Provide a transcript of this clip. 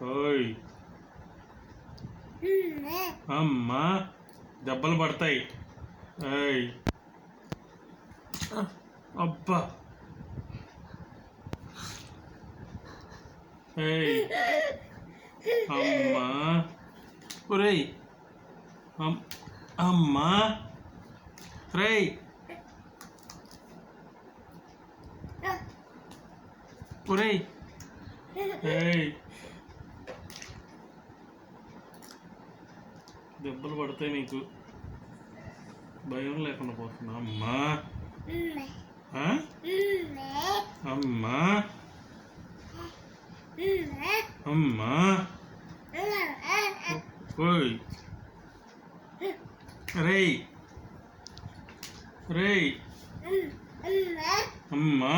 ఓయ్ అమ్మా దెబ్బలు పడతాయి. ఏయ్ అబ్బా ఏయ్ అమ్మా ఒరేయ్ అమ్మా రేయ్ ఒరేయ్ ఏయ్ దెబ్బలు పడతాయి నీకు, భయం లేకుండా పోతున్నా. అమ్మా అమ్మా అమ్మా ఓయ్ రేయ్ రేయ్ అమ్మా